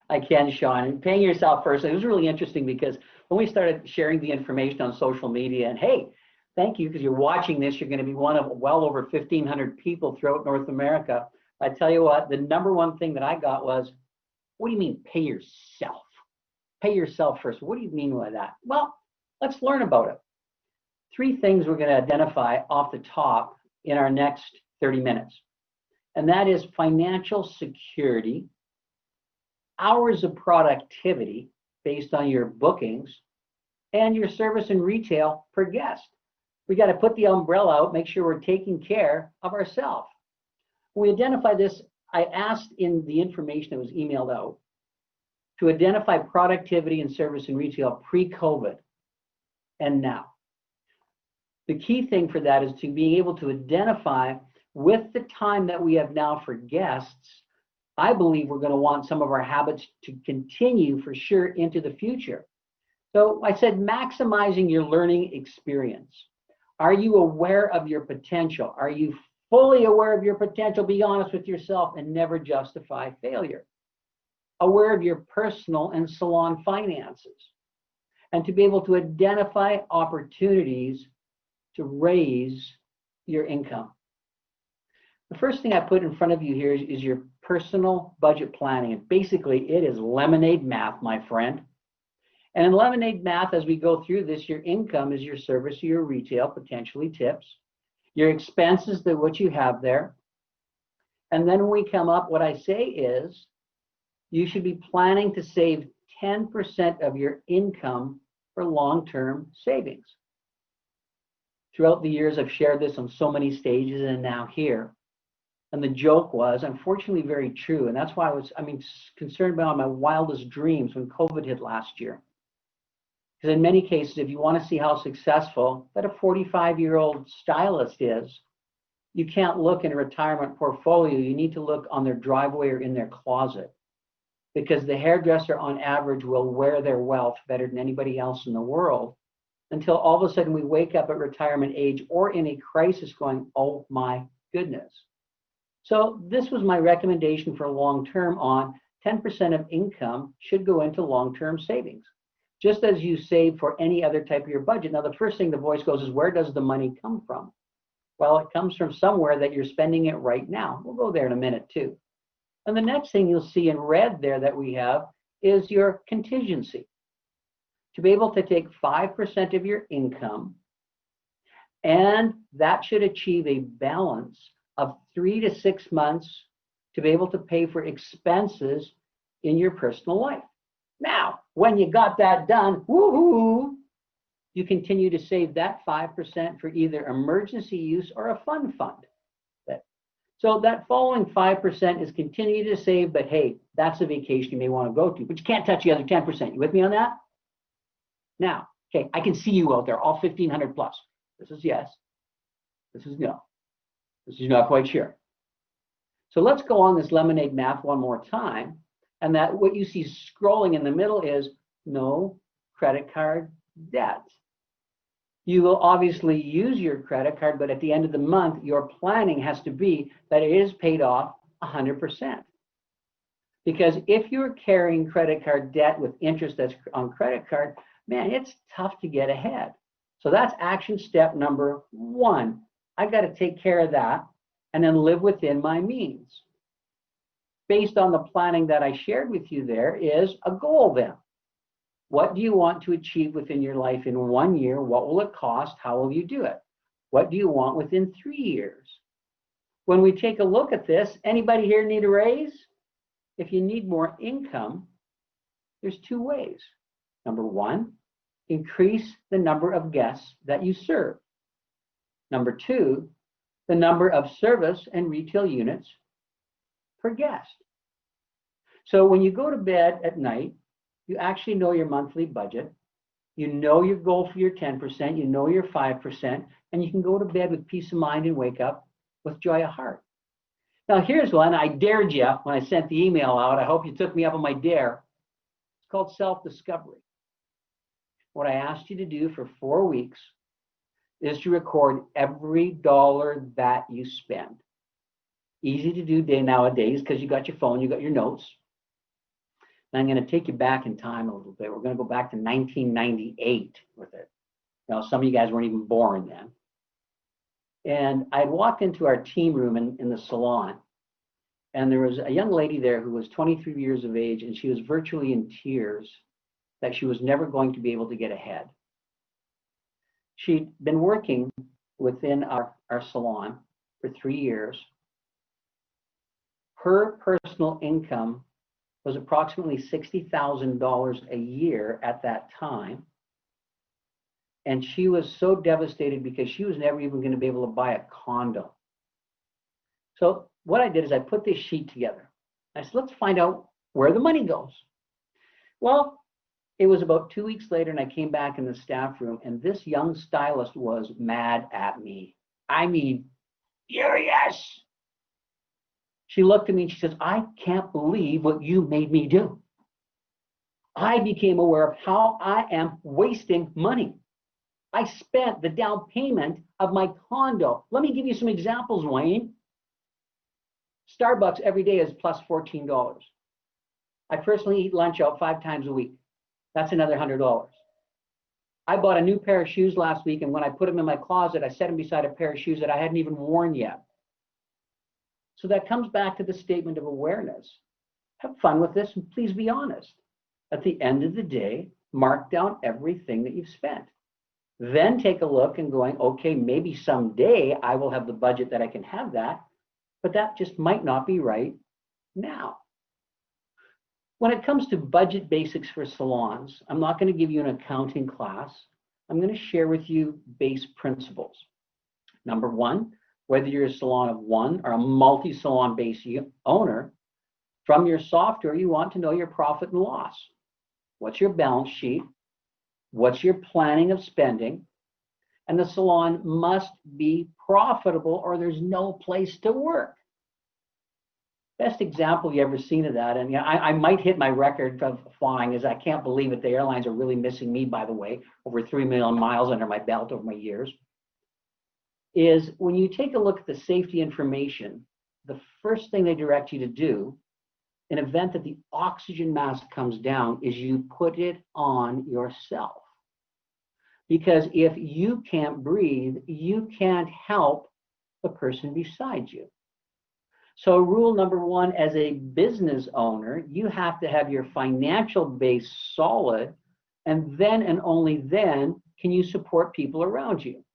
I can, Sean. And paying yourself first, it was really interesting because when we started sharing the information on social media, and hey, thank you because you're watching this, you're going to be one of well over 1,500 people throughout North America. I tell you what, the number one thing that I got was, what do you mean pay yourself? Pay yourself first. What do you mean by that? Well, let's learn about it. 3 things we're going to identify off the top in our next 30 minutes. And that is financial security, hours of productivity based on your bookings, and your service and retail per guest. We got to put the umbrella out, make sure we're taking care of ourselves. When we identify this, I asked in the information that was emailed out to identify productivity and service and retail pre-COVID and now. The key thing for that is to be able to identify with the time that we have now for guests. I believe we're going to want some of our habits to continue for sure into the future. So I said maximizing your learning experience. Are you aware of your potential? Are you fully aware of your potential? Be honest with yourself and never justify failure. Aware of your personal and salon finances, and to be able to identify opportunities to raise your income. The first thing I put in front of you here is your personal budget planning. And basically, it is lemonade math, my friend. And in lemonade math, as we go through this, your income is your service, your retail, potentially tips, your expenses, what you have there. And then when we come up, what I say is, you should be planning to save 10% of your income for long-term savings. Throughout the years, I've shared this on so many stages and now here. And the joke was, unfortunately, very true. And that's why I was, concerned about my wildest dreams when COVID hit last year. Because in many cases, if you want to see how successful that a 45-year-old stylist is, you can't look in a retirement portfolio. You need to look on their driveway or in their closet. Because the hairdresser on average will wear their wealth better than anybody else in the world until all of a sudden we wake up at retirement age or in a crisis going, oh my goodness. So this was my recommendation for long-term on 10% of income should go into long-term savings, just as you save for any other type of your budget. Now, the first thing the voice goes is, where does the money come from? Well, it comes from somewhere that you're spending it right now. We'll go there in a minute too. And the next thing you'll see in red there that we have is your contingency. To be able to take 5% of your income, and that should achieve a balance of 3 to 6 months to be able to pay for expenses in your personal life. Now, when you got that done, woohoo, you continue to save that 5% for either emergency use or a fund fund. So that following 5% is continue to save, but hey, that's a vacation you may want to go to, but you can't touch the other 10%. You with me on that? Now, okay, I can see you out there, all 1,500 plus. This is yes. This is no. This is not quite sure. So let's go on this lemonade math one more time. And that what you see scrolling in the middle is no credit card debt. You will obviously use your credit card, but at the end of the month, your planning has to be that it is paid off 100%. Because if you're carrying credit card debt with interest that's on credit card, man, it's tough to get ahead. So that's action step number 1. I got to take care of that and then live within my means. Based on the planning that I shared with you, there is a goal then. What do you want to achieve within your life in 1 year? What will it cost? How will you do it? What do you want within 3 years? When we take a look at this, anybody here need a raise? If you need more income, there's 2 ways. Number 1, increase the number of guests that you serve. Number 2, the number of service and retail units per guest. So when you go to bed at night, you actually know your monthly budget, you know your goal for your 10%, you know your 5%, and you can go to bed with peace of mind and wake up with joy of heart. Now here's one, I dared you when I sent the email out. I hope you took me up on my dare. It's called self-discovery. What I asked you to do for 4 weeks is to record every dollar that you spend. Easy to do nowadays because you got your phone, you got your notes. And I'm going to take you back in time a little bit. We're going to go back to 1998 with it. Now, some of you guys weren't even born then. And I had walked into our team room in the salon, and there was a young lady there who was 23 years of age, and she was virtually in tears that she was never going to be able to get ahead. She'd been working within our salon for 3 years. Her personal income was approximately $60,000 a year at that time. And she was so devastated because she was never even going to be able to buy a condo. So what I did is I put this sheet together. I said, let's find out where the money goes. Well, it was about 2 weeks later, and I came back in the staff room, and this young stylist was mad at me. I mean, furious. She looked at me and she says, I can't believe what you made me do. I became aware of how I am wasting money. I spent the down payment of my condo. Let me give you some examples, Wayne. Starbucks every day is plus $14. I personally eat lunch out 5 times a week. That's another $100. I bought a new pair of shoes last week, and when I put them in my closet, I set them beside a pair of shoes that I hadn't even worn yet. So that comes back to the statement of awareness. Have fun with this, and please be honest. At the end of the day, mark down everything that you've spent. Then take a look and going, okay, maybe someday I will have the budget that I can have that, but that just might not be right now. When it comes to budget basics for salons, I'm not going to give you an accounting class. I'm going to share with you base principles. Number one, whether you're a salon of one or a multi-salon base owner, from your software, you want to know your profit and loss. What's your balance sheet? What's your planning of spending? And the salon must be profitable or there's no place to work. Best example you ever seen of that, and I might hit my record of flying, is I can't believe it. The airlines are really missing me, by the way, over 3 million miles under my belt over my years, is when you take a look at the safety information, the first thing they direct you to do in event that the oxygen mask comes down is you put it on yourself. Because if you can't breathe, you can't help the person beside you. So rule number one, as a business owner, you have to have your financial base solid, and then and only then can you support people around you.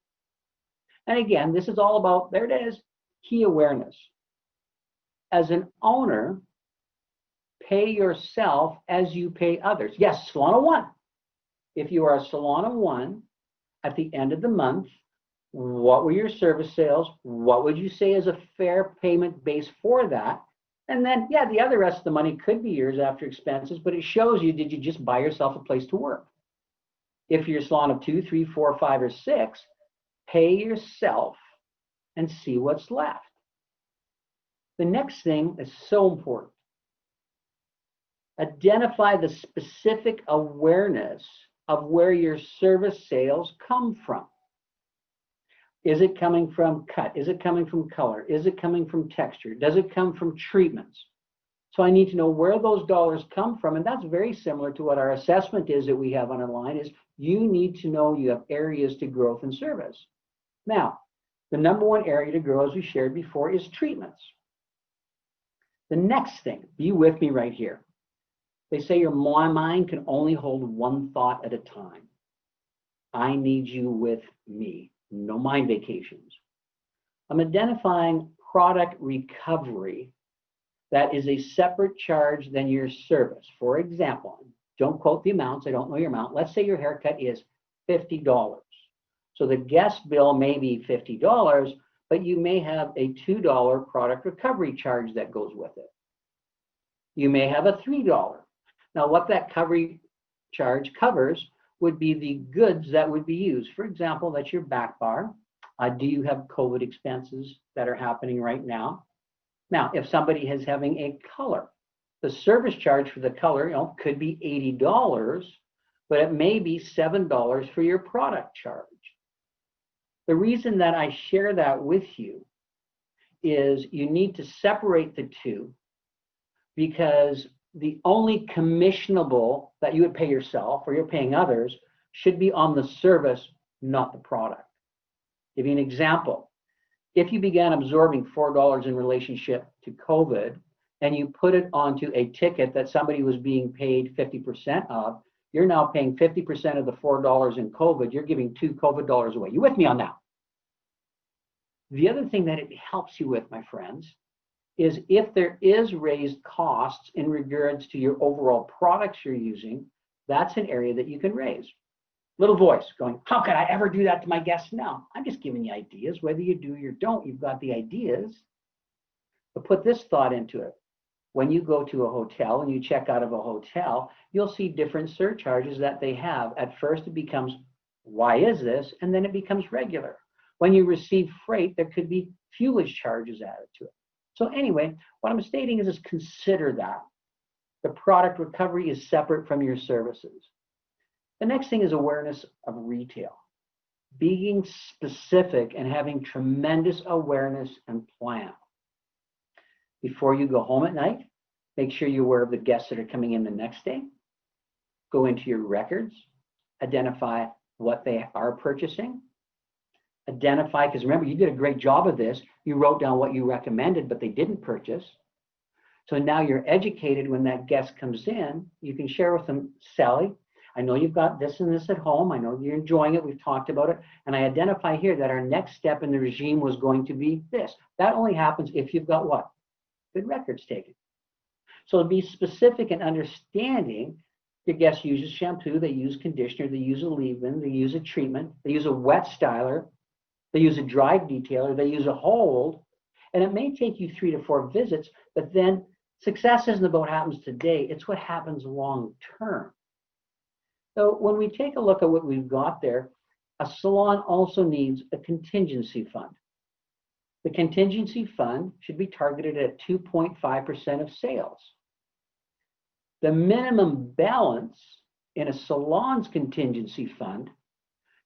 And again, this is all about, there it is, key awareness. As an owner, pay yourself as you pay others. Yes, salon of one. If you are a salon of one, at the end of the month, what were your service sales? What would you say is a fair payment base for that? And then, yeah, the other rest of the money could be yours after expenses, but it shows you, did you just buy yourself a place to work? If you're a salon of 2, 3, 4, 5, or 6, pay yourself and see what's left. The next thing is so important. Identify the specific awareness of where your service sales come from. Is it coming from cut? Is it coming from color? Is it coming from texture? Does it come from treatments? So I need to know where those dollars come from, and that's very similar to what our assessment is that we have on our line, is you need to know you have areas to growth and service. Now, the number one area to grow, as we shared before, is treatments. The next thing, be with me right here. They say your mind can only hold one thought at a time. I need you with me. No mind vacations. I'm identifying product recovery that is a separate charge than your service. For example, don't quote the amounts, I don't know your amount. Let's say your haircut is $50. So the guest bill may be $50, but you may have a $2 product recovery charge that goes with it. You may have a $3. Now, what that recovery charge covers would be the goods that would be used. For example, that's your back bar. Do you have COVID expenses that are happening right now? Now, if somebody is having a color, the service charge for the color, could be $80, but it may be $7 for your product charge. The reason that I share that with you is you need to separate the two, because the only commissionable that you would pay yourself or you're paying others should be on the service, not the product. Give you an example. If you began absorbing $4 in relationship to COVID and you put it onto a ticket that somebody was being paid 50% of, you're now paying 50% of the $4 in COVID. You're giving $2 COVID dollars away. You with me on that? The other thing that it helps you with, my friends, is if there is raised costs in regards to your overall products you're using, that's an area that you can raise. Little voice going, how could I ever do that to my guests? No, I'm just giving you ideas. Whether you do or don't, you've got the ideas. But put this thought into it. When you go to a hotel and you check out of a hotel, you'll see different surcharges that they have. At first it becomes, why is this? And then it becomes regular. When you receive freight, there could be fuelage charges added to it. So anyway, what I'm stating is consider that. The product recovery is separate from your services. The next thing is awareness of retail. Being specific and having tremendous awareness and plan. Before you go home at night, make sure you're aware of the guests that are coming in the next day. Go into your records, identify what they are purchasing. Identify, because remember, you did a great job of this. You wrote down what you recommended, but they didn't purchase. So now you're educated. When that guest comes in, you can share with them, Sally, I know you've got this and this at home. I know you're enjoying it. We've talked about it. And I identify here that our next step in the regime was going to be this. That only happens if you've got what? Good records taken. So to be specific and understanding, your guest uses shampoo, they use conditioner, they use a leave-in, they use a treatment, they use a wet styler, they use a dry detailer, they use a hold, and it may take you 3 to 4 visits, but then success isn't about what happens today, it's what happens long term. So when we take a look at what we've got there, a salon also needs a contingency fund. The contingency fund should be targeted at 2.5% of sales. The minimum balance in a salon's contingency fund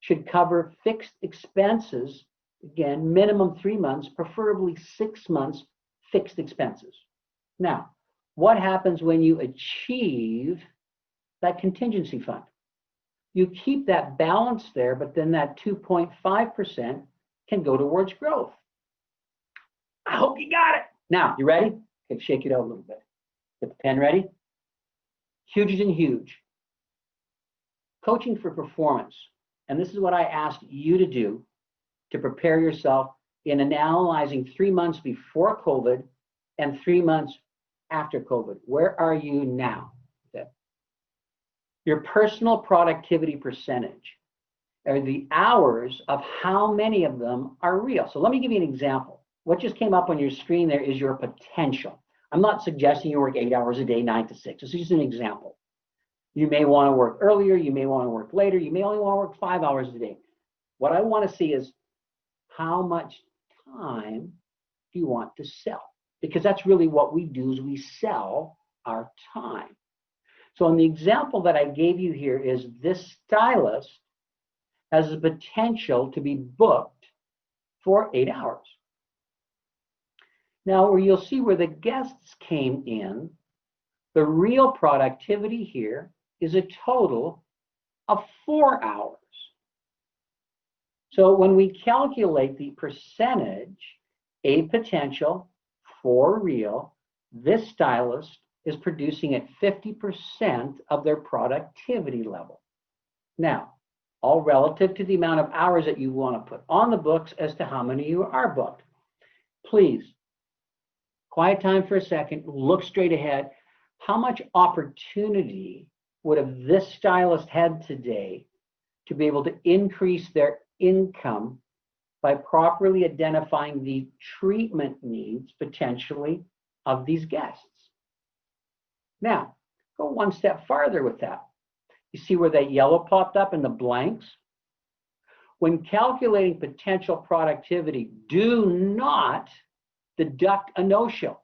should cover fixed expenses, again, minimum 3 months, preferably 6 months fixed expenses. Now, what happens when you achieve that contingency fund? You keep that balance there, but then that 2.5% can go towards growth. I hope you got it. Now, you ready? Okay, shake it out a little bit. Get the pen ready. Huge and huge. Coaching for performance. And this is what I asked you to do to prepare yourself in analyzing 3 months before COVID and 3 months after COVID. Where are you now? Okay. Your personal productivity percentage are the hours of how many of them are real. So let me give you an example. What just came up on your screen there is your potential. I'm not suggesting you work 8 hours a day, 9 to 6. This is just an example. You may want to work earlier. You may want to work later. You may only want to work 5 hours a day. What I want to see is how much time do you want to sell? Because that's really what we do is we sell our time. So in the example that I gave you here is this stylist has the potential to be booked for 8 hours. Now, where you'll see where the guests came in, the real productivity here is a total of 4 hours. So when we calculate the percentage, a potential for real, this stylist is producing at 50% of their productivity level. Now, all relative to the amount of hours that you want to put on the books as to how many you are booked. Please, quiet time for a second, look straight ahead. How much opportunity would have this stylist had today to be able to increase their income by properly identifying the treatment needs, potentially, of these guests? Now, go one step farther with that. You see where that yellow popped up in the blanks? When calculating potential productivity, do not deduct a no-show.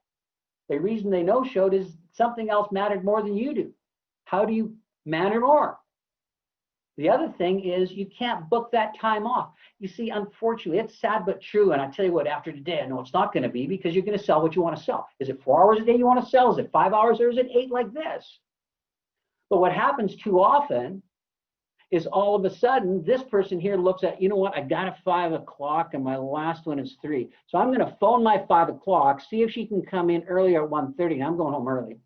The reason they no-showed is something else mattered more than you do. How do you matter more? The other thing is you can't book that time off. You see, unfortunately, it's sad but true. And I tell you what, after today, I know it's not going to be, because you're going to sell what you want to sell. Is it 4 hours a day you want to sell? Is it 5 hours, or is it 8 like this? But what happens too often is all of a sudden this person here looks at, you know what, I got a 5 o'clock and my last one is 3. So I'm going to phone my 5 o'clock, see if she can come in earlier at 1:30, and I'm going home early.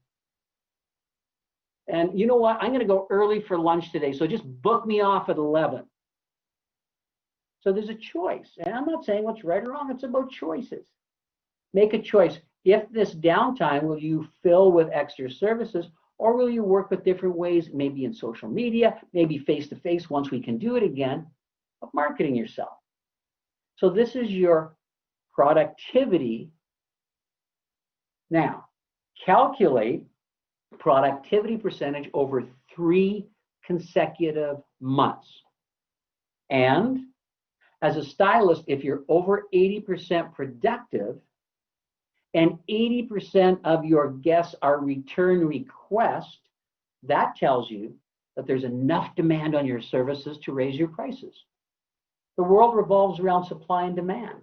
And you know what, I'm going to go early for lunch today, so just book me off at 11. So there's a choice. And I'm not saying what's right or wrong, it's about choices. Make a choice. If this downtime, will you fill with extra services, or will you work with different ways, maybe in social media, maybe face-to-face once we can do it again, of marketing yourself? So this is your productivity. Now, calculate productivity percentage over 3 consecutive months. And as a stylist, if you're over 80% productive and 80% of your guests are return requests, that tells you that there's enough demand on your services to raise your prices. The world revolves around supply and demand.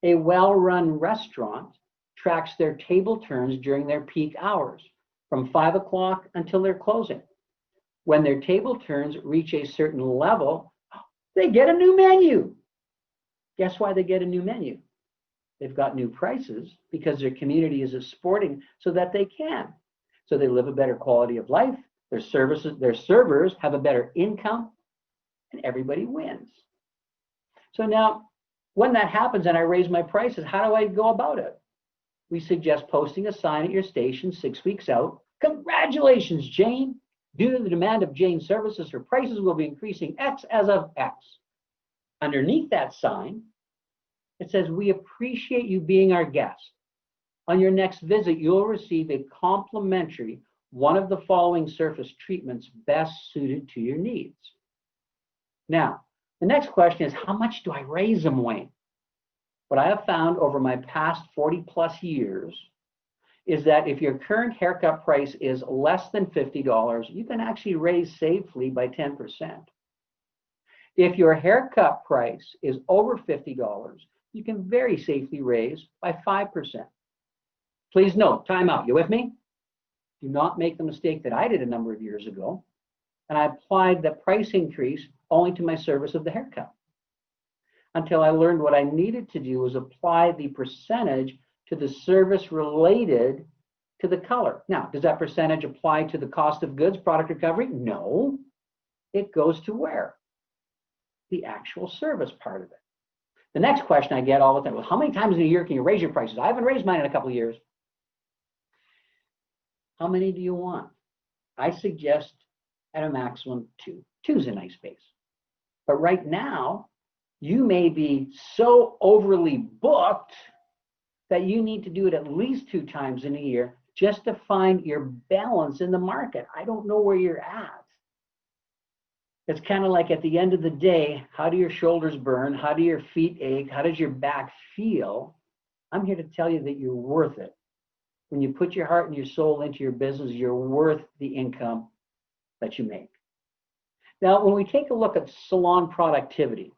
A well-run restaurant tracks their table turns during their peak hours, from 5 o'clock until they're closing. When their table turns reach a certain level, they get a new menu. Guess why they get a new menu? They've got new prices because their community is exporting so that they can. So they live a better quality of life, their servers have a better income, and everybody wins. So now, when that happens and I raise my prices, how do I go about it? We suggest posting a sign at your station 6 weeks out. Congratulations, Jane. Due to the demand of Jane's services, her prices will be increasing X as of X. Underneath that sign, it says, we appreciate you being our guest. On your next visit, you'll receive a complimentary one of the following surface treatments best suited to your needs. Now, the next question is, how much do I raise them, Wayne? What I have found over my past 40 plus years is that if your current haircut price is less than $50, you can actually raise safely by 10%. If your haircut price is over $50, you can very safely raise by 5%. Please note, time out, you with me? Do not make the mistake that I did a number of years ago, and I applied the price increase only to my service of the haircut, until I learned what I needed to do was apply the percentage to the service related to the color. Now, does that percentage apply to the cost of goods, product recovery? No, it goes to where? The actual service part of it. The next question I get all the time, well, how many times in a year can you raise your prices? I haven't raised mine in a couple of years. How many do you want? I suggest at a maximum 2. 2 is a nice base. But right now, you may be so overly booked that you need to do it at least 2 times in a year just to find your balance in the market. I don't know where you're at. It's kind of like at the end of the day, how do your shoulders burn? How do your feet ache? How does your back feel? I'm here to tell you that you're worth it. When you put your heart and your soul into your business, you're worth the income that you make. Now, when we take a look at salon productivity,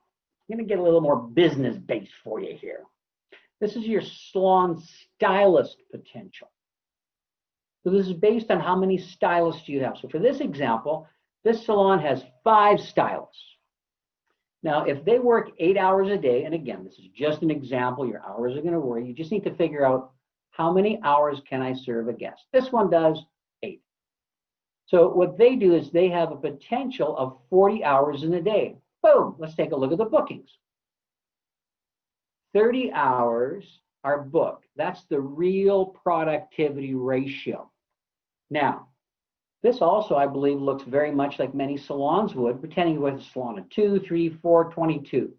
I'm going to get a little more business-based for you here. This is your salon stylist potential. So this is based on how many stylists you have. So for this example, this salon has 5 stylists. Now, if they work 8 hours a day, and again, this is just an example, your hours are going to vary. You just need to figure out how many hours can I serve a guest. This one does 8. So what they do is they have a potential of 40 hours in a day. Boom, let's take a look at the bookings. 30 hours are booked. That's the real productivity ratio. Now, this also, I believe, looks very much like many salons would, pretending with a salon of 2, 3, 4, 22.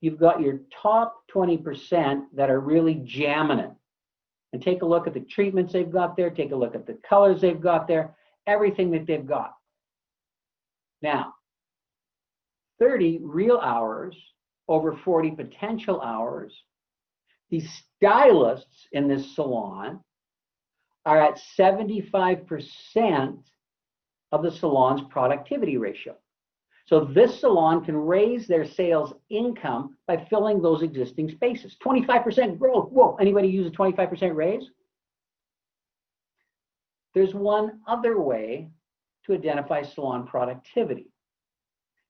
You've got your top 20% that are really jamming it. And take a look at the treatments they've got there, take a look at the colors they've got there, everything that they've got. Now, 30 real hours over 40 potential hours, the stylists in this salon are at 75% of the salon's productivity ratio. So this salon can raise their sales income by filling those existing spaces. 25% growth. Whoa, anybody use a 25% raise? There's one other way to identify salon productivity,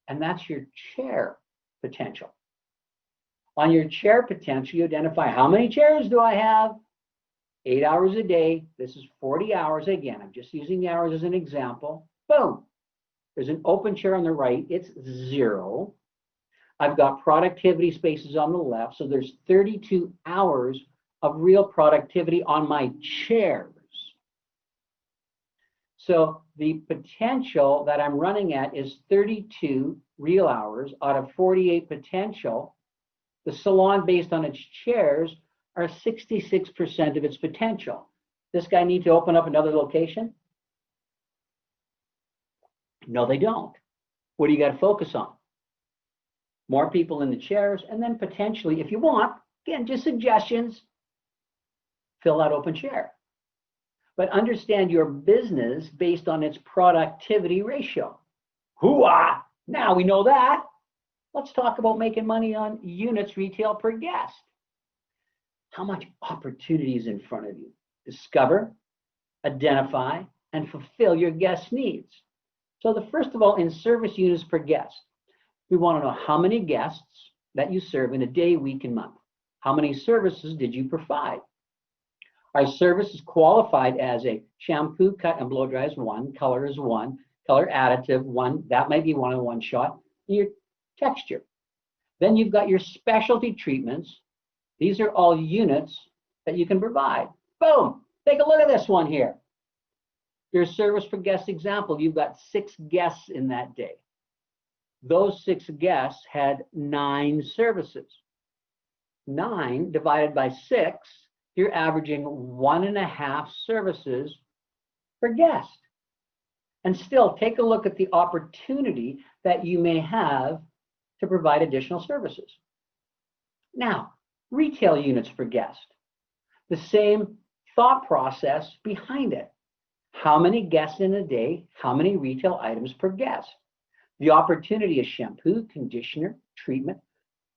and that's your chair potential. On your chair potential, you identify how many chairs do I have? 8 hours a day. This is 40 hours. Again, I'm just using the hours as an example. Boom. There's an open chair on the right. It's 0. I've got productivity spaces on the left. So there's 32 hours of real productivity on my chairs. So the potential that I'm running at is 32 real hours out of 48 potential. The salon, based on its chairs, are 66% of its potential. This guy need to open up another location? No, they don't. What do you got to focus on? More people in the chairs, and then potentially, if you want, again, just suggestions, fill that open chair. But understand your business based on its productivity ratio. Hoo-ah! Now we know that. Let's talk about making money on units retail per guest. How much opportunity is in front of you? Discover, identify, and fulfill your guest needs. So first of all, in service units per guest, we want to know how many guests that you serve in a day, week, and month. How many services did you provide? Our service is qualified as a shampoo, cut, and blow dry is 1, color is 1, color additive 1, that might be 1 in 1 shot, your texture. Then you've got your specialty treatments. These are all units that you can provide. Boom, take a look at this one here. Your service per guest example, you've got 6 guests in that day. Those 6 guests had 9 services. 9 divided by 6, you're averaging 1.5 services per guest. And still, take a look at the opportunity that you may have to provide additional services. Now, retail units per guest. The same thought process behind it. How many guests in a day? How many retail items per guest? The opportunity is shampoo, conditioner, treatment.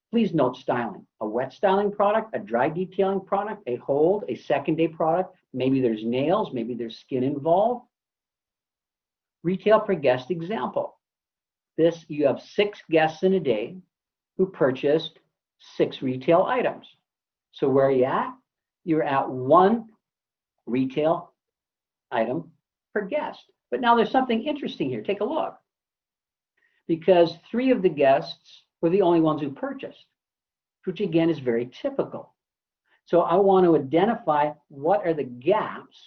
Please note styling. A wet styling product, a dry detailing product, a hold, a second day product. Maybe there's nails, maybe there's skin involved. Retail per guest example. This, you have 6 guests in a day who purchased 6 retail items. So where are you at? You're at 1 retail item per guest. But now there's something interesting here. Take a look. Because 3 of the guests were the only ones who purchased, which again is very typical. So I want to identify what are the gaps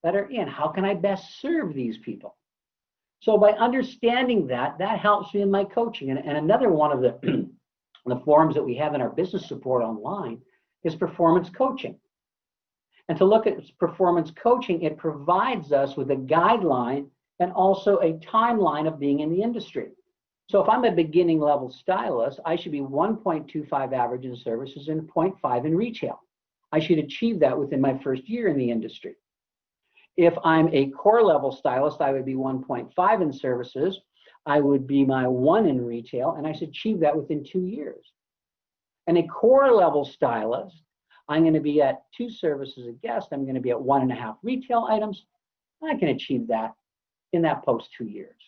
that are in. How can I best serve these people? So by understanding that helps me in my coaching. And another one of the, the forums that we have in our business support online is performance coaching. And to look at performance coaching, it provides us with a guideline and also a timeline of being in the industry. So if I'm a beginning level stylist, I should be 1.25 average in services and 0.5 in retail. I should achieve that within my first year in the industry. If I'm a core level stylist, I would be 1.5 in services. I would be my 1 in retail, and I should achieve that within 2 years. And a core level stylist, I'm going to be at 2 services a guest. I'm going to be at 1.5 retail items. I can achieve that in that post 2 years.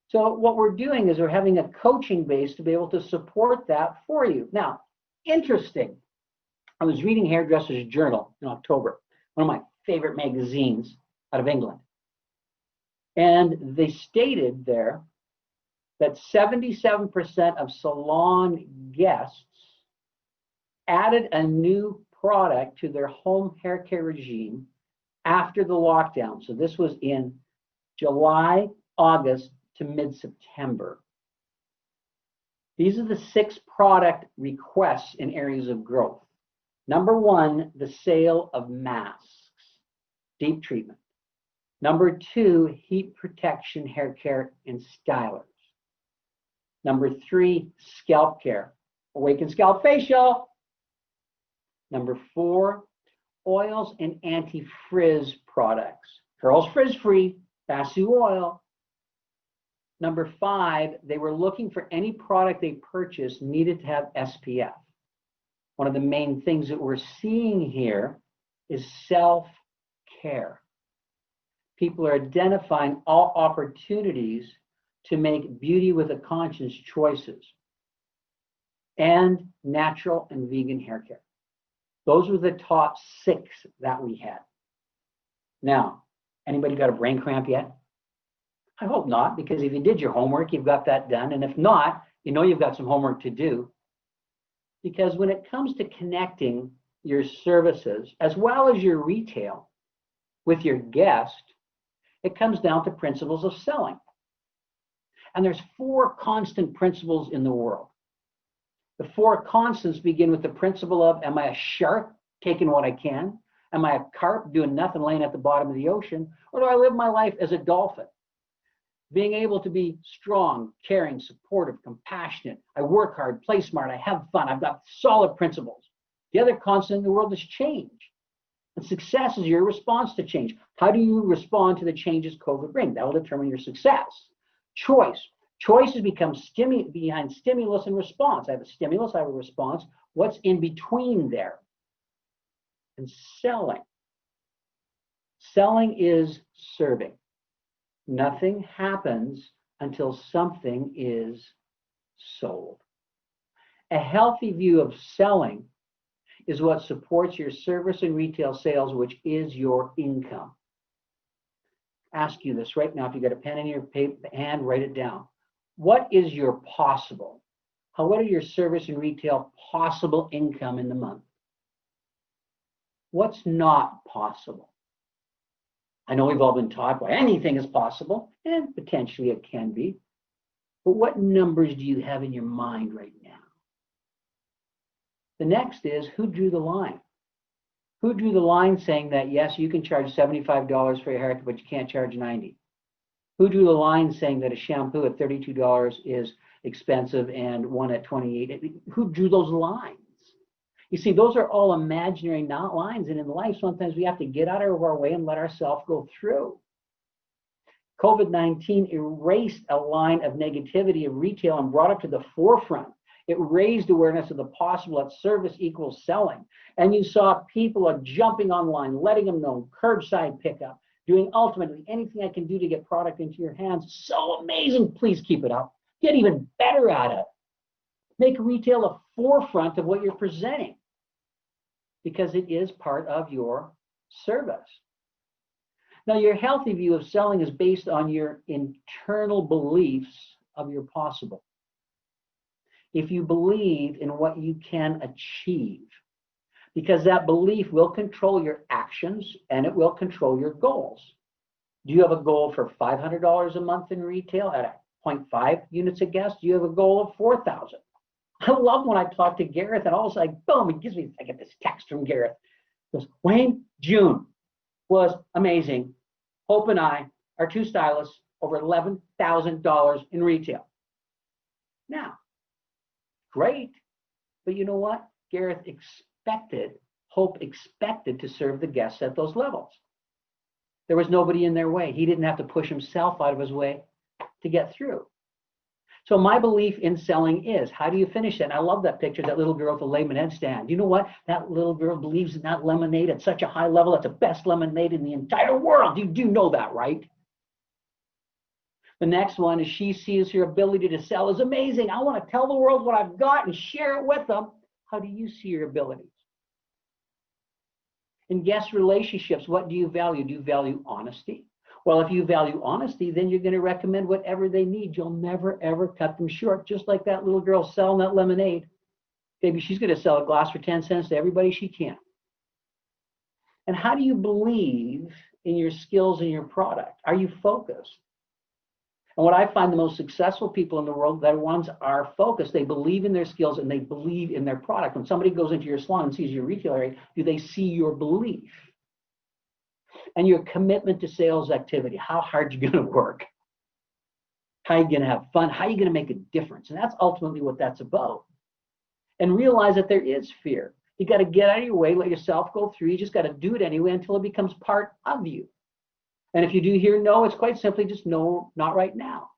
So what we're doing is we're having a coaching base to be able to support that for you. Now, interesting. I was reading Hairdresser's Journal in October, one of my favorite magazines out of England. And they stated there that 77% of salon guests added a new product to their home hair care regime after the lockdown. So this was in July, August to mid-September. These are the 6 product requests in areas of growth. Number 1, the sale of masks, deep treatment. Number 2, heat protection hair care and stylers. Number 3, scalp care, Awaken Scalp Facial. Number 4, oils and anti-frizz products. Curls frizz free, Basu oil. Number 5, they were looking for any product they purchased needed to have SPF. One of the main things that we're seeing here is self-care. People are identifying all opportunities to make beauty with a conscience choices and natural and vegan hair care. Those were the top 6 that we had. Now, anybody got a brain cramp yet? I hope not, because if you did your homework, you've got that done. And if not, you know you've got some homework to do. Because when it comes to connecting your services as well as your retail with your guest, it comes down to principles of selling. And there's 4 constant principles in the world. The 4 constants begin with the principle of, am I a shark taking what I can? Am I a carp doing nothing laying at the bottom of the ocean? Or do I live my life as a dolphin? Being able to be strong, caring, supportive, compassionate. I work hard, play smart, I have fun. I've got solid principles. The other constant in the world is change. And success is your response to change. How do you respond to the changes COVID brings? That will determine your success. Choice. Choices become behind stimulus and response. I have a stimulus, I have a response. What's in between there? And selling. Selling is serving. Nothing happens until something is sold. A healthy view of selling is what supports your service and retail sales, which is your income. Ask you this right now. If you got a pen in your hand, write it down. What is your possible? What are your service and retail possible income in the month? What's not possible? I know we've all been taught, well, anything is possible, and potentially it can be. But what numbers do you have in your mind right now? The next is, who drew the line? Who drew the line saying that, yes, you can charge $75 for a haircut, but you can't charge $90? Who drew the line saying that a shampoo at $32 is expensive and one at $28? Who drew those lines? You see, those are all imaginary, not lines. And in life, sometimes we have to get out of our way and let ourselves go through. COVID-19 erased a line of negativity of retail and brought it to the forefront. It raised awareness of the possible that service equals selling. And you saw people are jumping online, letting them know, curbside pickup, doing ultimately anything I can do to get product into your hands. So amazing. Please keep it up. Get even better at it. Make retail a forefront of what you're presenting, because it is part of your service. Now, your healthy view of selling is based on your internal beliefs of your possible. If you believe in what you can achieve, because that belief will control your actions and it will control your goals. Do you have a goal for $500 a month in retail at 0.5 units a guest? Do you have a goal of 4,000? I love when I talk to Gareth and all of a sudden, boom, I get this text from Gareth. He goes, Wayne, June was amazing. Hope and I, our 2 stylists, over $11,000 in retail. Now, great, but you know what? Hope expected to serve the guests at those levels. There was nobody in their way. He didn't have to push himself out of his way to get through. So my belief in selling is, how do you finish that? And I love that picture, that little girl at the lemonade stand. You know what? That little girl believes in that lemonade at such a high level. It's the best lemonade in the entire world. You do know that, right? The next one is, she sees her ability to sell is amazing. I want to tell the world what I've got and share it with them. How do you see your abilities? In guest relationships, what do you value? Do you value honesty? Well, if you value honesty, then you're going to recommend whatever they need. You'll never, ever cut them short. Just like that little girl selling that lemonade. Maybe she's going to sell a glass for 10 cents to everybody she can. And how do you believe in your skills and your product? Are you focused? And what I find the most successful people in the world, they're ones are focused. They believe in their skills and they believe in their product. When somebody goes into your salon and sees your retail area, do they see your belief? And your commitment to sales activity. How hard are you going to work? How are you going to have fun? How are you going to make a difference? And that's ultimately what that's about. And realize that there is fear. You got to get out of your way, let yourself go through. You just got to do it anyway until it becomes part of you. And if you do hear no, it's quite simply just no, not right now.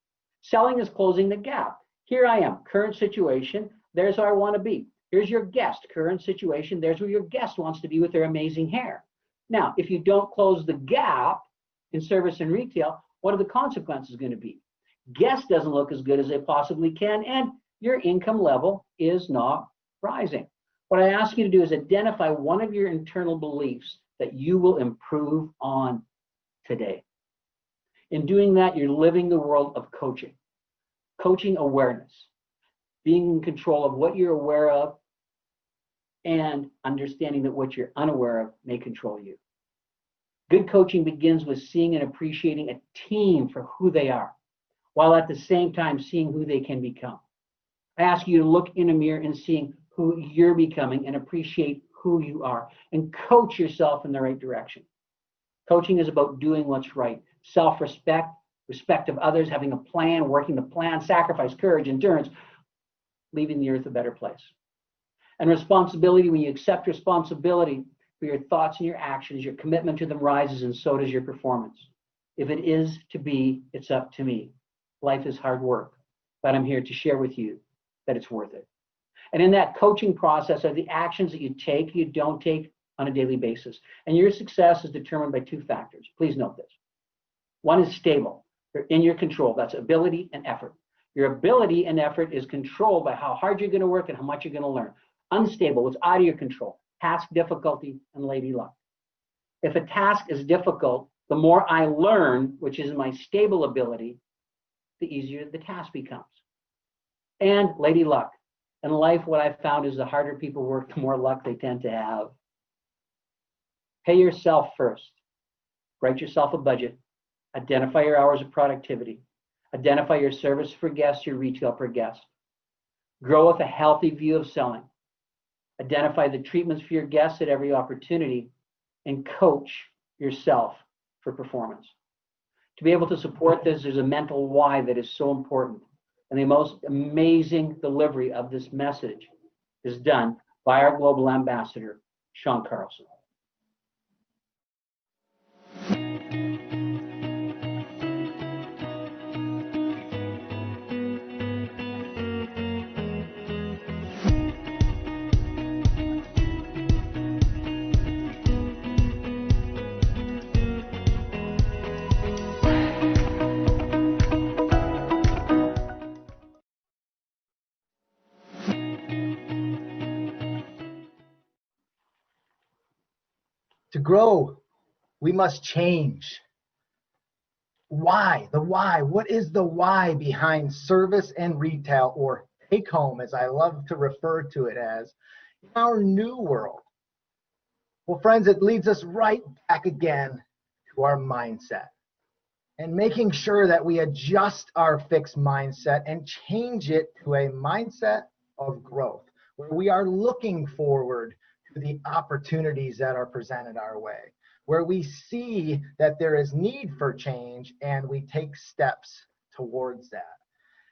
Selling is closing the gap. Here I am, current situation, there's where I want to be. Here's your guest, current situation, there's where your guest wants to be with their amazing hair. Now, if you don't close the gap in service and retail, what are the consequences going to be? Guest doesn't look as good as they possibly can, and your income level is not rising. What I ask you to do is identify one of your internal beliefs that you will improve on today. In doing that, you're living the world of coaching awareness, being in control of what you're aware of, and understanding that what you're unaware of may control you. Good coaching begins with seeing and appreciating a team for who they are, while at the same time seeing who they can become. I ask you to look in a mirror and seeing who you're becoming and appreciate who you are and coach yourself in the right direction. Coaching is about doing what's right, self-respect, respect of others, having a plan, working the plan, sacrifice, courage, endurance, leaving the earth a better place. And responsibility, when you accept responsibility for your thoughts and your actions, your commitment to them rises, and so does your performance. If it is to be, it's up to me. Life is hard work, but I'm here to share with you that it's worth it. And in that coaching process are the actions that you take, you don't take on a daily basis. And your success is determined by two factors. Please note this. One is stable. They're in your control. That's ability and effort. Your ability and effort is controlled by how hard you're going to work and how much you're going to learn. Unstable, what's out of your control. Task difficulty and lady luck. If a task is difficult, the more I learn, which is my stable ability, the easier the task becomes. And lady luck. In life, what I've found is the harder people work, the more luck they tend to have. Pay yourself first. Write yourself a budget. Identify your hours of productivity. Identify your service for guests, your retail per guest. Grow with a healthy view of selling. Identify the treatments for your guests at every opportunity, and coach yourself for performance. To be able to support this, there's a mental why that is so important. And the most amazing delivery of this message is done by our global ambassador, Sean Carlson. To grow, we must change. Why? The why. What is the why behind service and retail, or take home, as I love to refer to it as, in our new world? Well, friends, it leads us right back again to our mindset and making sure that we adjust our fixed mindset and change it to a mindset of growth, where we are looking forward to the opportunities that are presented our way, where we see that there is need for change and we take steps towards that.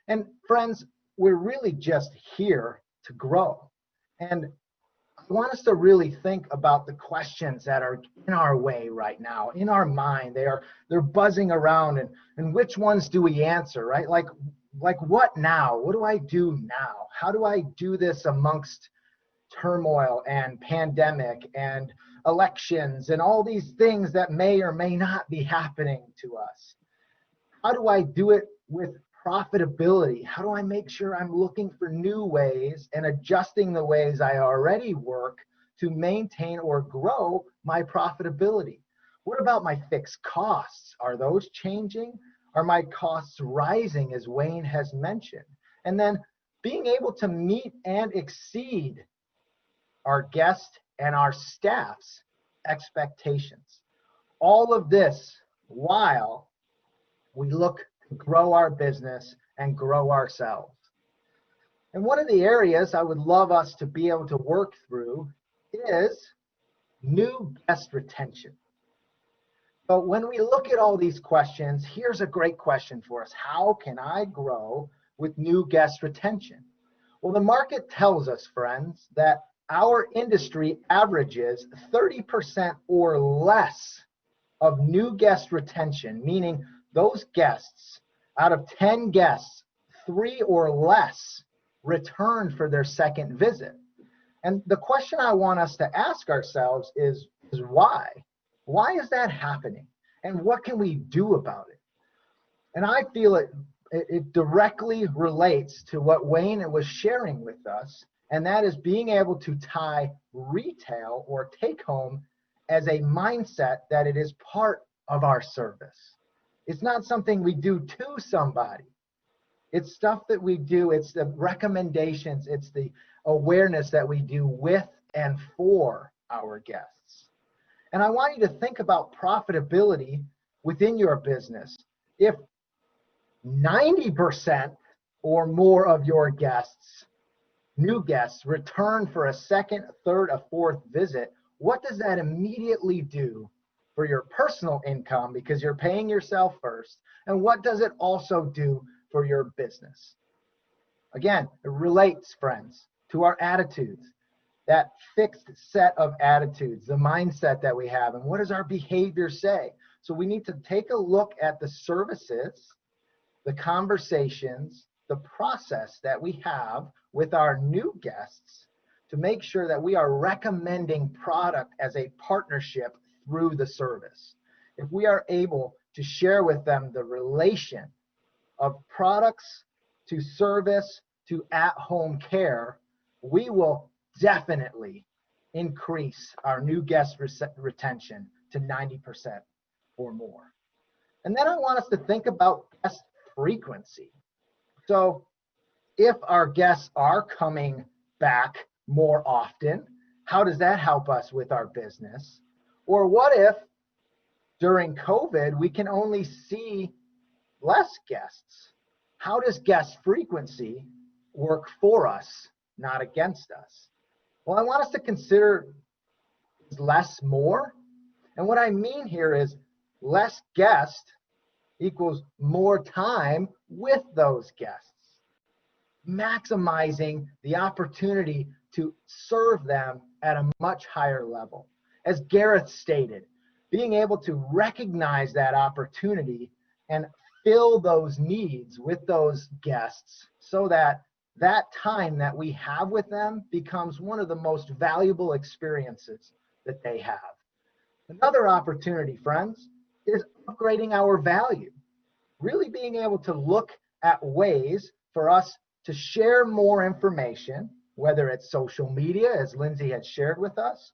And friends, we're really just here to grow. And I want us to really think about the questions that are in our way right now, in our mind. They're buzzing around, and which ones do we answer, right? Like what now? What do I do now? How do I do this amongst turmoil and pandemic and elections and all these things that may or may not be happening to us? How do I do it with profitability? How do I make sure I'm looking for new ways and adjusting the ways I already work to maintain or grow my profitability? What about my fixed costs? Are those changing? Are my costs rising, as Wayne has mentioned? And then being able to meet and exceed our guests and our staff's expectations. All of this while we look to grow our business and grow ourselves. And one of the areas I would love us to be able to work through is new guest retention. But when we look at all these questions, here's a great question for us. How can I grow with new guest retention? Well, the market tells us, friends, that our industry averages 30% or less of new guest retention, meaning those guests Out of 10 guests, 3 or less returned for their second visit. And the question I want us to ask ourselves is why? Why is that happening? And what can we do about it? And I feel it directly relates to what Wayne was sharing with us, and that is being able to tie retail or take home as a mindset that it is part of our service. It's not something we do to somebody. It's stuff that we do. It's the recommendations. It's the awareness that we do with and for our guests. And I want you to think about profitability within your business. If 90% or more of your guests, new guests, return for a second, a third, a fourth visit, what does that immediately do for your personal income, because you're paying yourself first? And what does it also do for your business? Again, it relates, friends, to our attitudes, that fixed set of attitudes, the mindset that we have, and what does our behavior say? So we need to take a look at the services, the conversations, the process that we have with our new guests to make sure that we are recommending product as a partnership through the service. If we are able to share with them the relation of products to service to at-home care, we will definitely increase our new guest retention to 90% or more. And then I want us to think about guest frequency. So if our guests are coming back more often, how does that help us with our business? Or what if during COVID, we can only see less guests? How does guest frequency work for us, not against us? Well, I want us to consider less more. And what I mean here is less guests equals more time with those guests, maximizing the opportunity to serve them at a much higher level. As Gareth stated, being able to recognize that opportunity and fill those needs with those guests so that that time that we have with them becomes one of the most valuable experiences that they have. Another opportunity, friends, is upgrading our value. Really being able to look at ways for us to share more information, whether it's social media, as Lindsay had shared with us,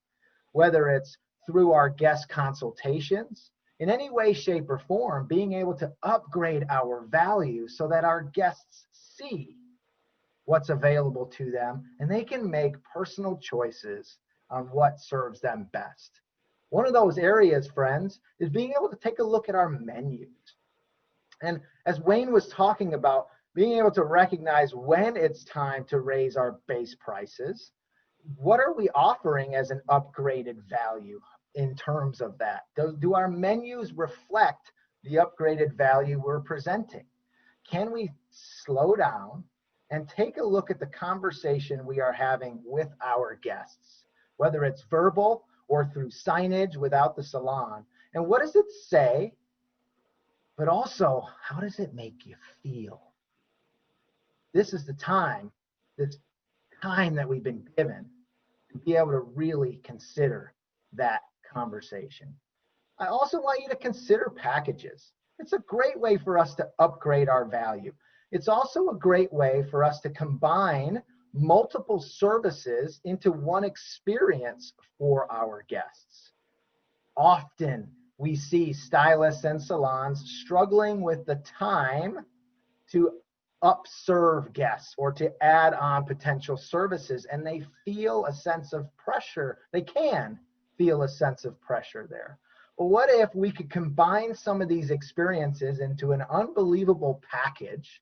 whether it's through our guest consultations, in any way, shape, or form, being able to upgrade our value so that our guests see what's available to them and they can make personal choices on what serves them best. One of those areas, friends, is being able to take a look at our menus. And as Wayne was talking about, being able to recognize when it's time to raise our base prices, what are we offering as an upgraded value in terms of that? Do our menus reflect the upgraded value we're presenting? Can we slow down and take a look at the conversation we are having with our guests, whether it's verbal or through signage without the salon? And what does it say? But also, how does it make you feel? This is the time, this time that we've been given to be able to really consider that conversation. I also want you to consider packages. It's a great way for us to upgrade our value. It's also a great way for us to combine multiple services into one experience for our guests. Often we see stylists and salons struggling with the time to upserve guests or to add on potential services, and they feel a sense of pressure. They can feel a sense of pressure there. But what if we could combine some of these experiences into an unbelievable package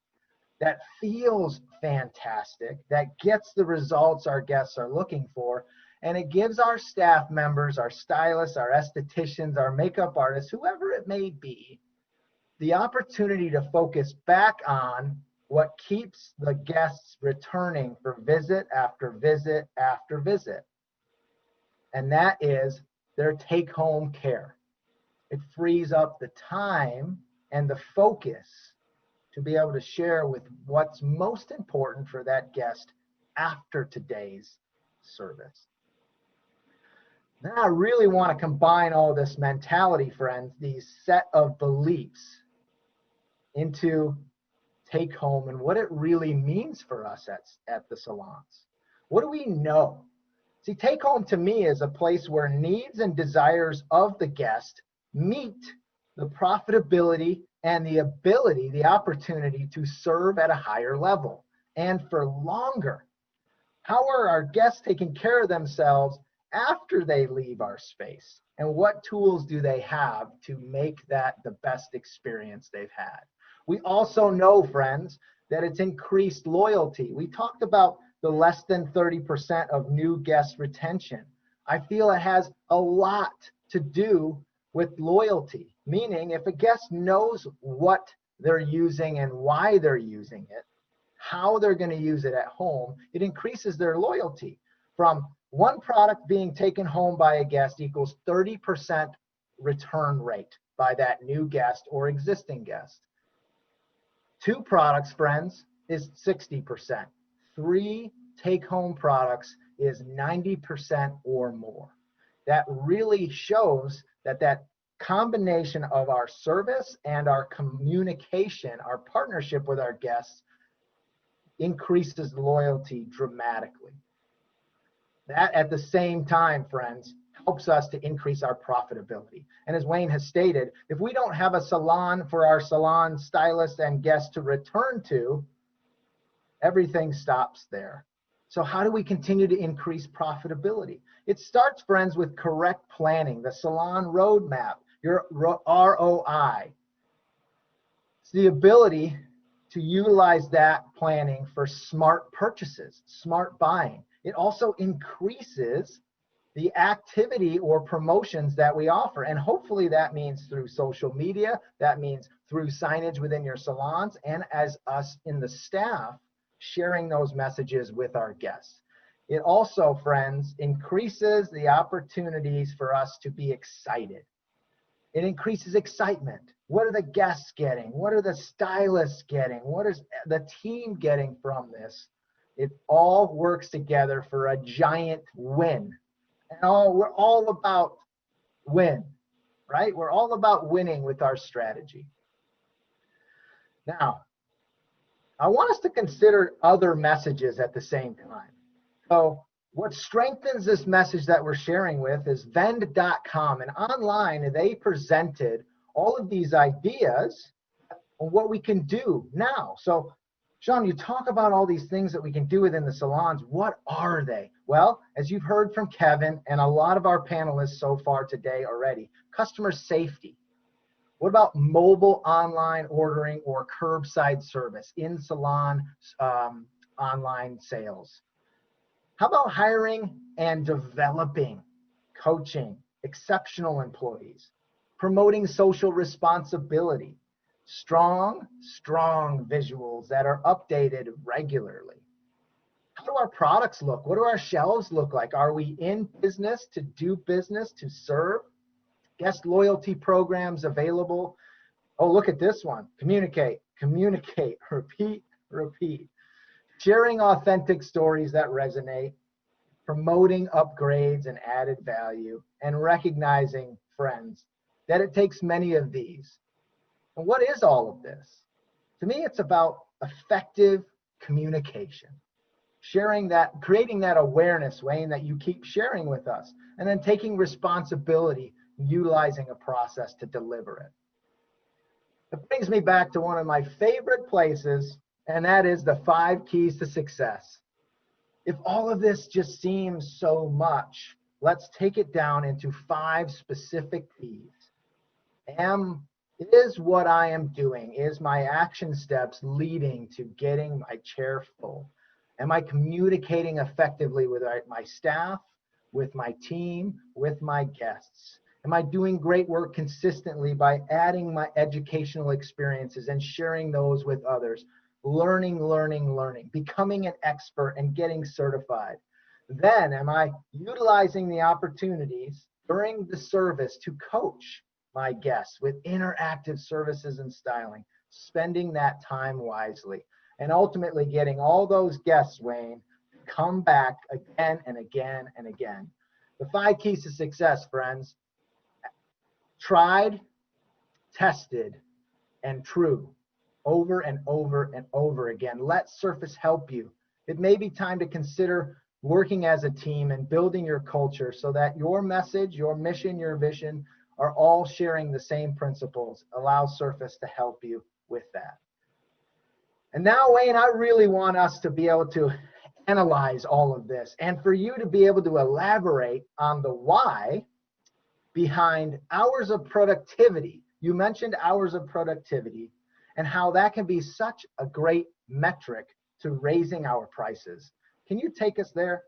that feels fantastic, that gets the results our guests are looking for, and it gives our staff members, our stylists, our estheticians, our makeup artists, whoever it may be, the opportunity to focus back on what keeps the guests returning for visit after visit after visit. And that is their take-home care. It frees up the time and the focus to be able to share with what's most important for that guest after today's service. Now I really want to combine all this mentality, friends, these set of beliefs into take home and what it really means for us at the salons. What do we know? See, take home to me is a place where needs and desires of the guest meet the profitability and the ability, the opportunity to serve at a higher level and for longer. How are our guests taking care of themselves after they leave our space? And what tools do they have to make that the best experience they've had? We also know, friends, that it's increased loyalty. We talked about the less than 30% of new guest retention. I feel it has a lot to do with loyalty, meaning if a guest knows what they're using and why they're using it, how they're going to use it at home, it increases their loyalty. From one product being taken home by a guest equals 30% return rate by that new guest or existing guest. 2 products, friends, is 60%. 3 take-home products is 90% or more. That really shows that that combination of our service and our communication, our partnership with our guests, increases loyalty dramatically. That at the same time, friends, helps us to increase our profitability. And as Wayne has stated, if we don't have a salon for our salon stylists and guests to return to, everything stops there. So how do we continue to increase profitability? It starts, friends, with correct planning, the salon roadmap, your ROI. It's the ability to utilize that planning for smart purchases, smart buying. It also increases the activity or promotions that we offer. And hopefully that means through social media, that means through signage within your salons, and as us in the staff sharing those messages with our guests. It also, friends, increases the opportunities for us to be excited. It increases excitement. What are the guests getting? What are the stylists getting? What is the team getting from this? It all works together for a giant win. And we're all about win, right? We're all about winning with our strategy. Now, I want us to consider other messages at the same time. So what strengthens this message that we're sharing with is vend.com. And online, they presented all of these ideas on what we can do now. So Sean, you talk about all these things that we can do within the salons. What are they? Well, as you've heard from Kevin and a lot of our panelists so far today already, customer safety. What about mobile online ordering or curbside service, in-salon online sales? How about hiring and developing, coaching exceptional employees, promoting social responsibility, strong visuals that are updated regularly? How do our products look? What do our shelves look like? Are we in business to do business, to serve? Guest loyalty programs available. Oh, look at this one. Communicate, repeat. Sharing authentic stories that resonate, promoting upgrades and added value, and recognizing, friends, that it takes many of these. And what is all of this? To me, it's about effective communication. Sharing that, creating that awareness, Wayne, that you keep sharing with us, and then taking responsibility, utilizing a process to deliver it. It brings me back to one of my favorite places, and that is the 5 keys to success. If all of this just seems so much, let's take it down into 5 specific keys. Is what I am doing, is my action steps leading to getting my chair full? Am I communicating effectively with my staff, with my team, with my guests? Am I doing great work consistently by adding my educational experiences and sharing those with others? Learning, becoming an expert and getting certified. Then am I utilizing the opportunities during the service to coach my guests with interactive services and styling? spending that time wisely, and ultimately getting all those guests, Wayne, to come back again and again and again. The 5 keys to success, friends: tried, tested, and true, over and over and over again. Let Surface help you. It may be time to consider working as a team and building your culture so that your message, your mission, your vision are all sharing the same principles. Allow Surface to help you with that. And now, Wayne, I really want us to be able to analyze all of this and for you to be able to elaborate on the why behind hours of productivity. You mentioned hours of productivity and how that can be such a great metric to raising our prices. Can you take us there?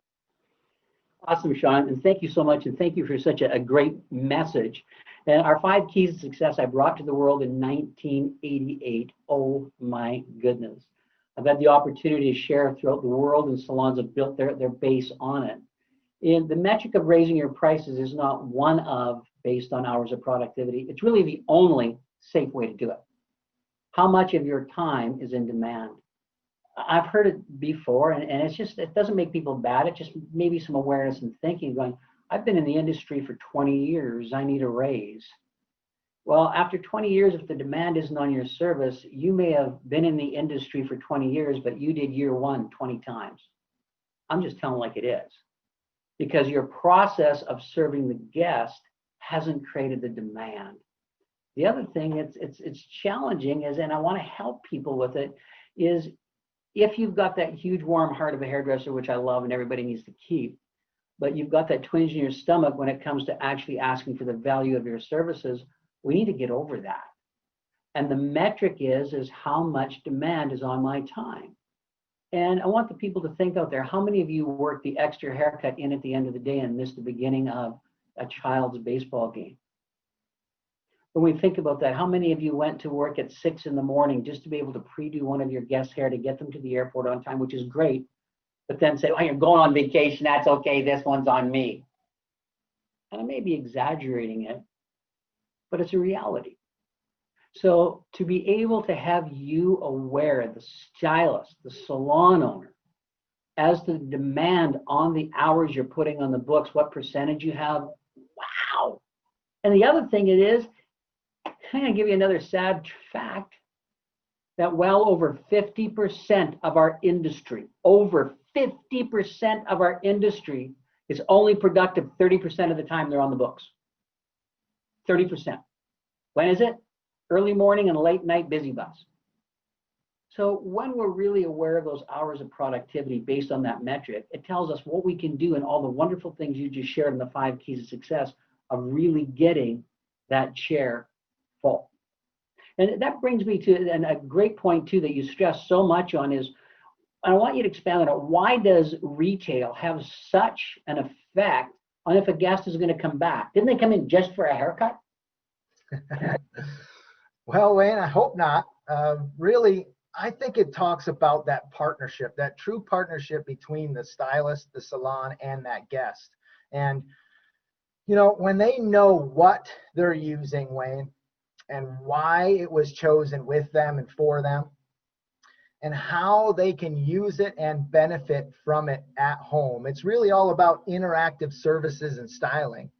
Awesome, Sean, and thank you so much, and thank you for such a great message. And our 5 keys to success I brought to the world in 1988. Oh my goodness. I've had the opportunity to share throughout the world, and salons have built their base on it. And the metric of raising your prices is not one of based on hours of productivity. It's really the only safe way to do it. How much of your time is in demand? I've heard it before, and it's just, it doesn't make people bad. It just maybe some awareness and thinking going, I've been in the industry for 20 years. I need a raise. Well, after 20 years, if the demand isn't on your service, you may have been in the industry for 20 years, but you did year 1 20 times. I'm just telling like it is. Because your process of serving the guest hasn't created the demand. The other thing it's challenging is, and I want to help people with it, is if you've got that huge warm heart of a hairdresser, which I love and everybody needs to keep, but you've got that twinge in your stomach when it comes to actually asking for the value of your services, we need to get over that. And the metric is how much demand is on my time. And I want the people to think out there, how many of you work the extra haircut in at the end of the day and miss the beginning of a child's baseball game? When we think about that, how many of you went to work at 6 in the morning just to be able to pre-do one of your guests' hair to get them to the airport on time, which is great, but then say, oh, you're going on vacation, that's okay, this one's on me. And I may be exaggerating it, but it's a reality. So to be able to have you aware, the stylist, the salon owner, as the demand on the hours you're putting on the books, what percentage you have, wow. And the other thing it is, I'm going to give you another sad fact, that well over 50% of our industry, over 50% of our industry is only productive 30% of the time they're on the books. 30%. When is it? Early morning and late night busy bus. So when we're really aware of those hours of productivity based on that metric, it tells us what we can do and all the wonderful things you just shared in the 5 keys of success of really getting that chair full. And that brings me to a great point too that you stress so much on is, I want you to expand on it. Why does retail have such an effect on if a guest is going to come back? Didn't they come in just for a haircut? Well, Wayne, I hope not. Really, I think it talks about that partnership, that true partnership between the stylist, the salon, and that guest. And, you know, when they know what they're using, Wayne, and why it was chosen with them and for them, and how they can use it and benefit from it at home. It's really all about interactive services and styling.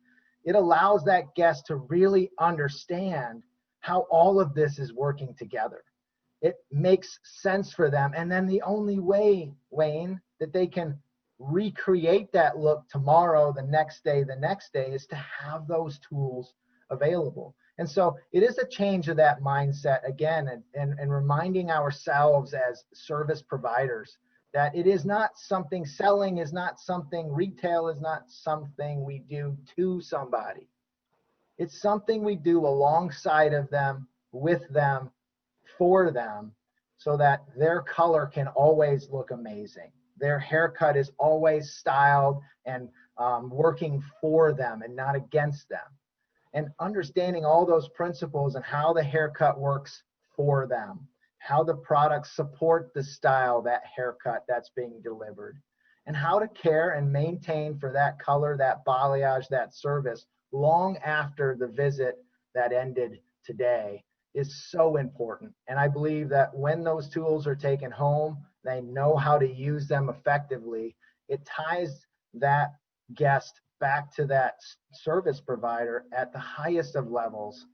It allows that guest to really understand how all of this is working together. It makes sense for them. And then the only way, Wayne, that they can recreate that look tomorrow, the next day, is to have those tools available. And so it is a change of that mindset again, and reminding ourselves as service providers that it is not something, selling is not something, retail is not something we do to somebody. It's something we do alongside of them, with them, for them, so that their color can always look amazing. Their haircut is always styled and working for them and not against them. And understanding all those principles and how the haircut works for them, how the products support the style, that haircut that's being delivered, and how to care and maintain for that color, that balayage, that service long after the visit that ended today is so important. And I believe that when those tools are taken home, they know how to use them effectively. It ties that guest back to that service provider at the highest of levels.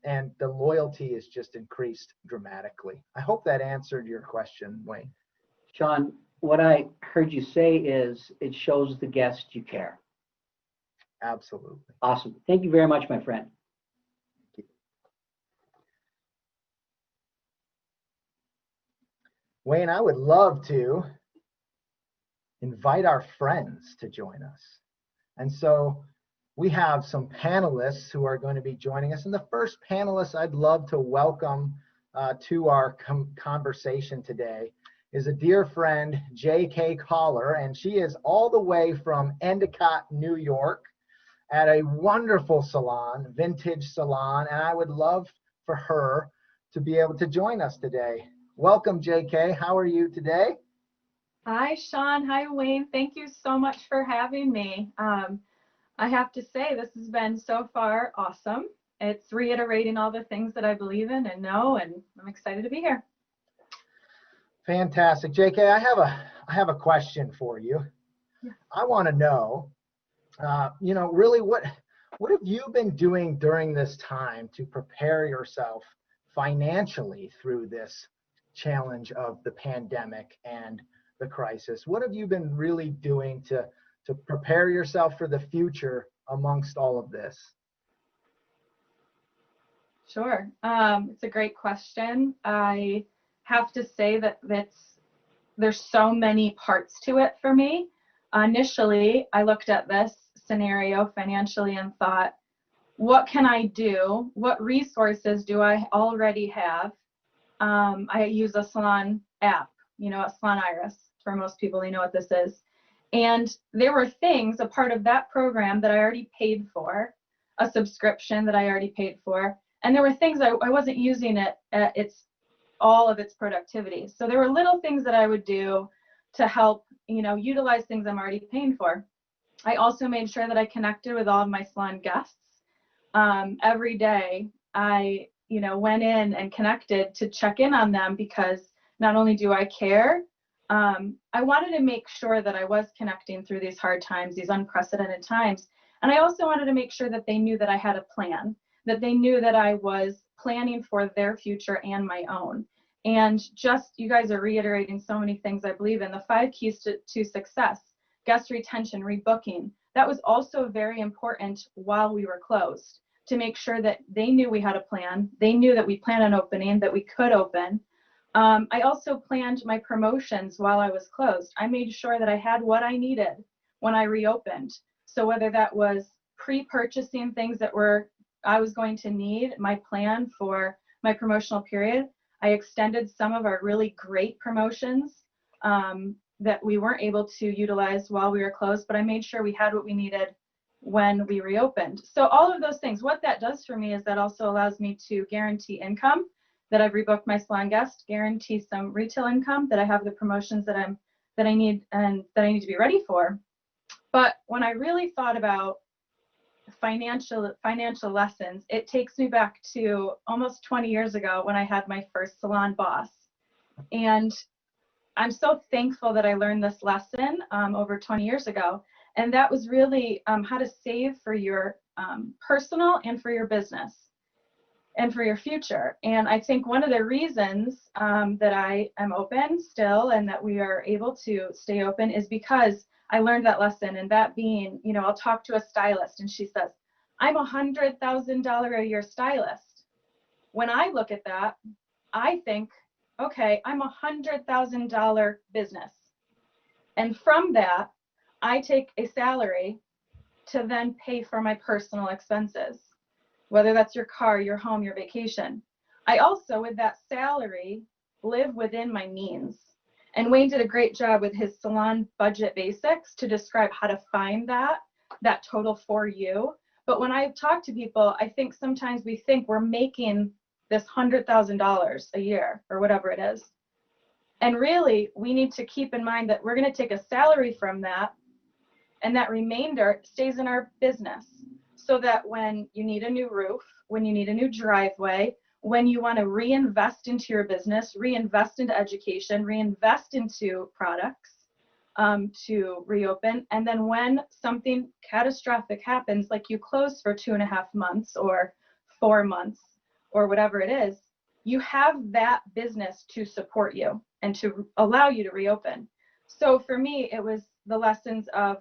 And the loyalty is just increased dramatically. I hope that answered your question, Wayne. Sean, what I heard you say is it shows the guest you care. Absolutely. Awesome. Thank you very much, my friend. Wayne, I would love to invite our friends to join us. And so we have some panelists who are going to be joining us. And the first panelist I'd love to welcome to our conversation today is a dear friend, J.K. Caller, and she is all the way from Endicott, New York, at a wonderful salon, vintage salon, and I would love for her to be able to join us today. Welcome, J.K. How are you today? Hi, Sean. Hi, Wayne. Thank you so much for having me. I have to say, this has been so far awesome. It's reiterating all the things that I believe in and know, and I'm excited to be here. Fantastic. JK, I have a question for you. Yeah. I want to know, really what have you been doing during this time to prepare yourself financially through this challenge of the pandemic and the crisis? What have you been really doing to prepare yourself for the future amongst all of this? Sure. It's a great question. I have to say that there's so many parts to it for me. Initially, I looked at this scenario financially and thought, what can I do? What resources do I already have? I use a salon app, a Salon Iris. For most people, they know what this is. And there were things, a part of that program that I already paid for, a subscription that I already paid for, and there were things I wasn't using it at all of its productivity. So there were little things that I would do to help, utilize things I'm already paying for. I also made sure that I connected with all of my salon guests. Every day I, went in and connected to check in on them, because not only do I care, I wanted to make sure that I was connecting through these hard times, these unprecedented times. And I also wanted to make sure that they knew that I had a plan, that they knew that I was planning for their future and my own. And just, you guys are reiterating so many things I believe in. The 5 keys to success: guest retention, rebooking. That was also very important while we were closed, to make sure that they knew we had a plan. They knew that we planned on opening, that we could open. I also planned my promotions while I was closed. I made sure that I had what I needed when I reopened. So whether that was pre-purchasing things that I was going to need, my plan for my promotional period, I extended some of our really great promotions that we weren't able to utilize while we were closed, but I made sure we had what we needed when we reopened. So all of those things, what that does for me is that also allows me to guarantee income, that I've rebooked my salon guest, guarantee some retail income, that I have the promotions that I need and that I need to be ready for. But when I really thought about financial lessons, it takes me back to almost 20 years ago when I had my first salon boss. And I'm so thankful that I learned this lesson over 20 years ago. And that was really how to save for your personal and for your business and for your future. And I think one of the reasons that I am open still and that we are able to stay open is because I learned that lesson. And that being, I'll talk to a stylist and she says, I'm $100,000 a year stylist. When I look at that, I think, okay, I'm $100,000 business. And from that, I take a salary to then pay for my personal expenses, whether that's your car, your home, your vacation. I also, with that salary, live within my means. And Wayne did a great job with his salon budget basics to describe how to find that total for you. But when I talk to people, I think sometimes we think we're making this $100,000 a year or whatever it is. And really, we need to keep in mind that we're going to take a salary from that, and that remainder stays in our business, so that when you need a new roof, when you need a new driveway, when you want to reinvest into your business, reinvest into education, reinvest into products to reopen. And then when something catastrophic happens, like you close for 2.5 months or 4 months or whatever it is, you have that business to support you and to allow you to reopen. So for me, it was the lessons of,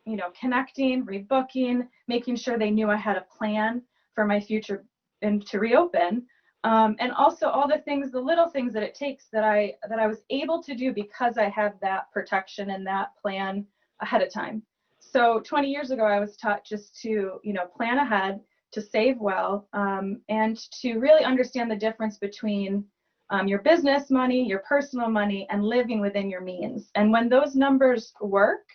you know, connecting, rebooking, making sure they knew I had a plan for my future and to reopen. And also all the things, the little things that it takes that I was able to do because I had that protection and that plan ahead of time. So 20 years ago, I was taught just to, you know, plan ahead, to save well, and to really understand the difference between your business money, your personal money, and living within your means. And when those numbers work,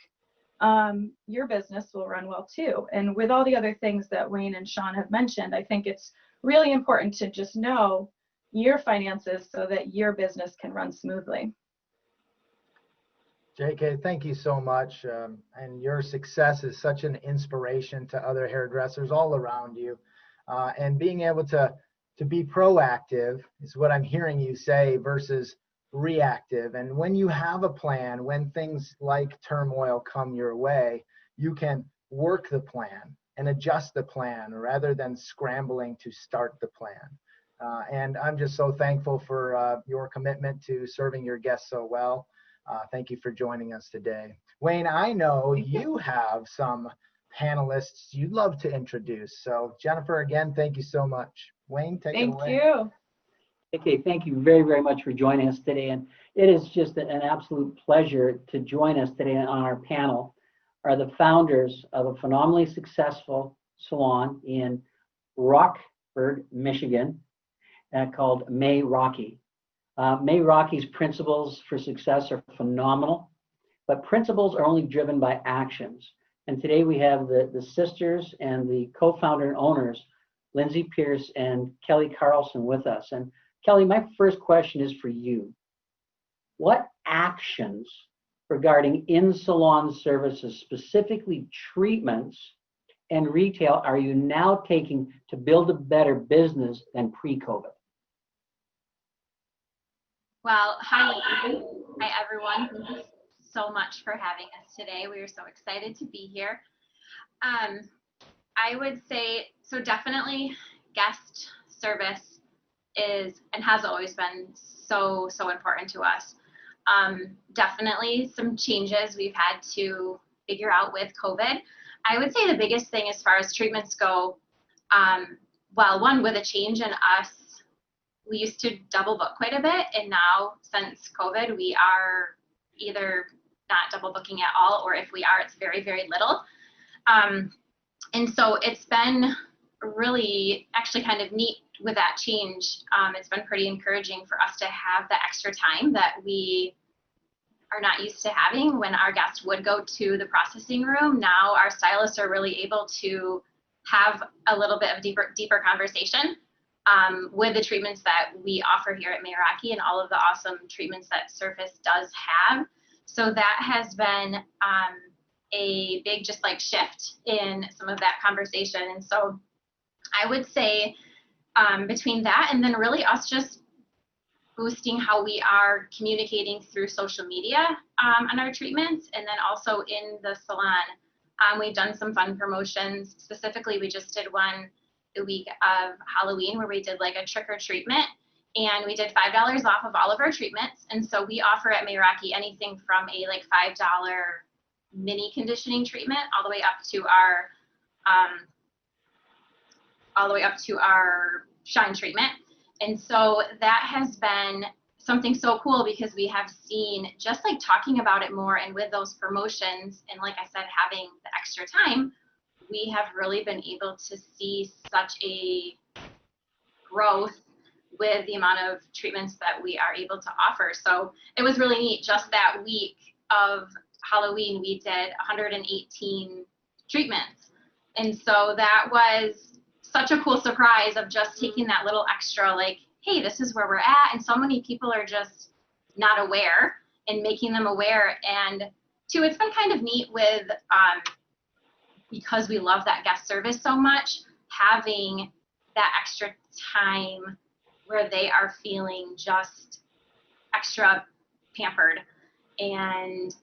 your business will run well too. And with all the other things that Wayne and Sean have mentioned, I think it's really important to just know your finances so that your business can run smoothly. JK, thank you so much. And your success is such an inspiration to other hairdressers all around you. And being able to be proactive is what I'm hearing you say versus reactive. And when you have a plan, when things like turmoil come your way, you can work the plan and adjust the plan rather than scrambling to start the plan. And I'm just so thankful for your commitment to serving your guests so well. Thank you for joining us today. Wayne, I know you have some panelists you'd love to introduce. So Jennifer, again, thank you so much. Wayne, take it away. Thank you. Okay, thank you very, very much for joining us today. And it is just an absolute pleasure to join us today on our panel are the founders of a phenomenally successful salon in Rockford, Michigan, called May Rocky. May Rocky's principles for success are phenomenal, but principles are only driven by actions. And today we have the sisters and the co-founder and owners, Lindsay Pierce and Kelly Carlson, with us. And Kelly, my first question is for you. What actions regarding in-salon services, specifically treatments and retail, are you now taking to build a better business than pre-COVID? Well, hi, everyone. Thank you so much for having us today. We are so excited to be here. I would say, so definitely guest service is and has always been so important to us. Definitely some changes we've had to figure out with COVID. I would say the biggest thing as far as treatments go, well, one, with a change in us, we used to double book quite a bit, and now since COVID, we are either not double booking at all, or if we are, it's very, very little. And so it's been really actually kind of neat with that change. It's been pretty encouraging for us to have the extra time that we are not used to having when our guests would go to the processing room. Now our stylists are really able to have a little bit of deeper conversation with the treatments that we offer here at Meraki and all of the awesome treatments that Surface does have. So that has been a big just like shift in some of that conversation. And so I would say between that and then really us just boosting how we are communicating through social media on our treatments, and then also in the salon. We've done some fun promotions. Specifically, we just did one the week of Halloween where we did like a trick or treatment, and we did $5 off of all of our treatments. And so we offer at Meraki anything from a like $5 mini conditioning treatment all the way up to our shine treatment. And so that has been something so cool because we have seen just like talking about it more, and with those promotions and like I said, having the extra time, we have really been able to see such a growth with the amount of treatments that we are able to offer. So it was really neat. Just that week of Halloween, we did 118 treatments. And so that was such a cool surprise of just taking that little extra, like, hey, this is where we're at. And so many people are just not aware, and making them aware. And two, it's been kind of neat with, because we love that guest service so much, having that extra time where they are feeling just extra pampered. And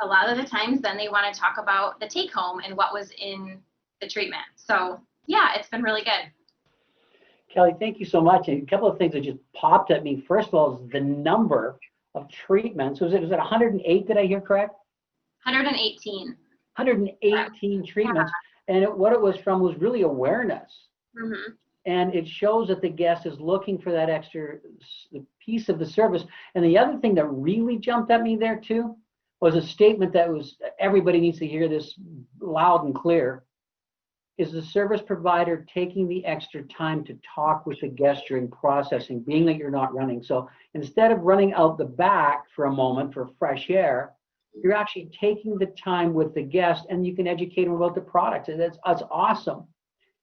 a lot of the times then they want to talk about the take home and what was in the treatment. So yeah, it's been really good. Kelly, thank you so much. And a couple of things that just popped at me. First of all, is the number of treatments. Was it 108? Did I hear correct? 118. 118 treatments. And what it was from was really awareness. Mm-hmm. And it shows that the guest is looking for that extra piece of the service. And the other thing that really jumped at me there too was a statement that was, everybody needs to hear this loud and clear, is the service provider taking the extra time to talk with the guest during processing, being that you're not running. So instead of running out the back for a moment for fresh air, you're actually taking the time with the guest and you can educate them about the products. And that's awesome.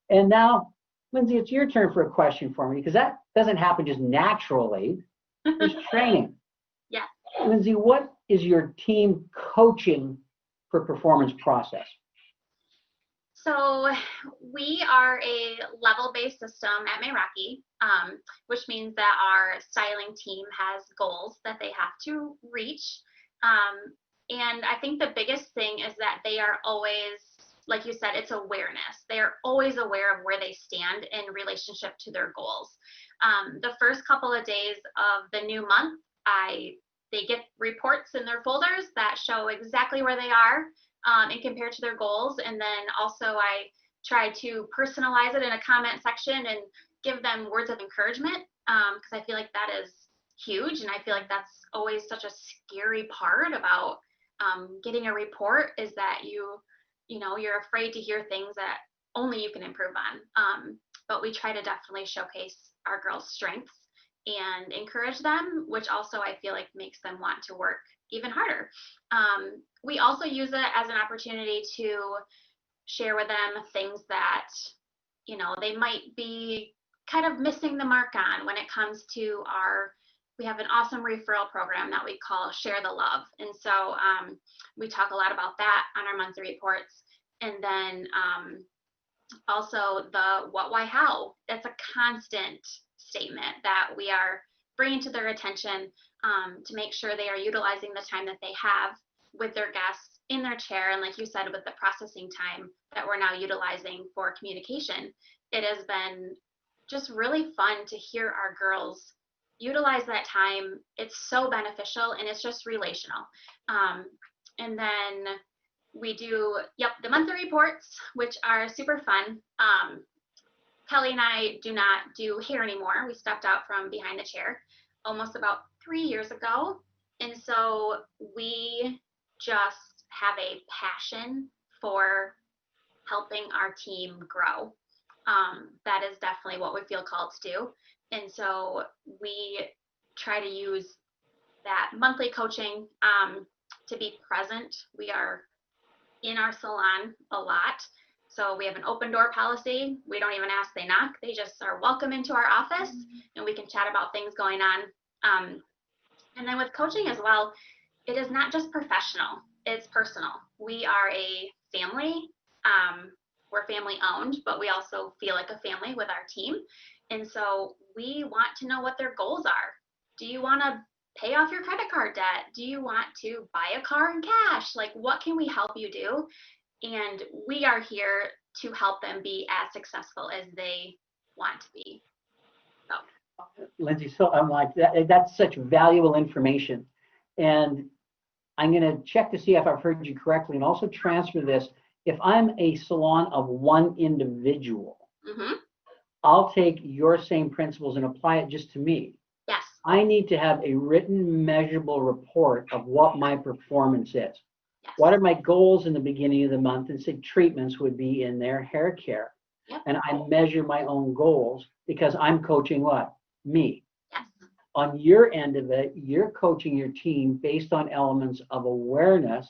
And now, Lindsay, it's your turn for a question for me, because that doesn't happen just naturally. There's training. Yeah. Lindsay, what is your team coaching for performance process? So we are a level-based system at Meraki, which means that our styling team has goals that they have to reach. And I think the biggest thing is that they are always, like you said, it's awareness. They are always aware of where they stand in relationship to their goals. The first couple of days of the new month, they get reports in their folders that show exactly where they are and compared to their goals. And then also I try to personalize it in a comment section and give them words of encouragement, because I feel like that is huge. And I feel like that's always such a scary part about getting a report, is that you're afraid to hear things that only you can improve on. But we try to definitely showcase our girls' strengths and encourage them, which also I feel like makes them want to work even harder. We also use it as an opportunity to share with them things that, they might be kind of missing the mark on when it comes to we have an awesome referral program that we call Share the Love. And so we talk a lot about that on our monthly reports. And then also the what, why, how. That's a constant statement that we are bringing to their attention to make sure they are utilizing the time that they have with their guests in their chair. And like you said, with the processing time that we're now utilizing for communication, it has been just really fun to hear our girls utilize that time. It's so beneficial and it's just relational. And then we do, the monthly reports, which are super fun. Kelly and I do not do hair anymore. We stepped out from behind the chair almost about 3 years ago. And so we just have a passion for helping our team grow. That is definitely what we feel called to do. And so we try to use that monthly coaching to be present. We are in our salon a lot. So we have an open door policy. We don't even ask, they knock. They just are welcome into our office and we can chat about things going on. And then with coaching as well, it is not just professional, it's personal. We are a family. We're family owned, but we also feel like a family with our team. And so we want to know what their goals are. Do you want to pay off your credit card debt? Do you want to buy a car in cash? Like, what can we help you do? And we are here to help them be as successful as they want to be. So. Lindsay, so I'm like, that's such valuable information. And I'm going to check to see if I've heard you correctly and also transfer this. If I'm a salon of one individual, I'll take your same principles and apply it just to me. Yes. I need to have a written, measurable report of what my performance is. Yes. What are my goals in the beginning of the month? And say treatments would be in their hair care. Yep. And I measure my own goals because I'm coaching what? Me. Yes. On your end of it, you're coaching your team based on elements of awareness,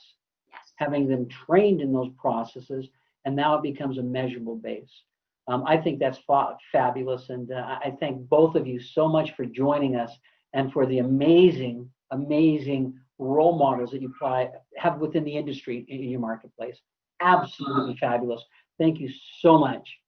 yes, having them trained in those processes, and now it becomes a measurable base. I think that's fabulous, and I thank both of you so much for joining us and for the amazing, amazing role models that you have within the industry in your marketplace. Absolutely fabulous. Thank you so much.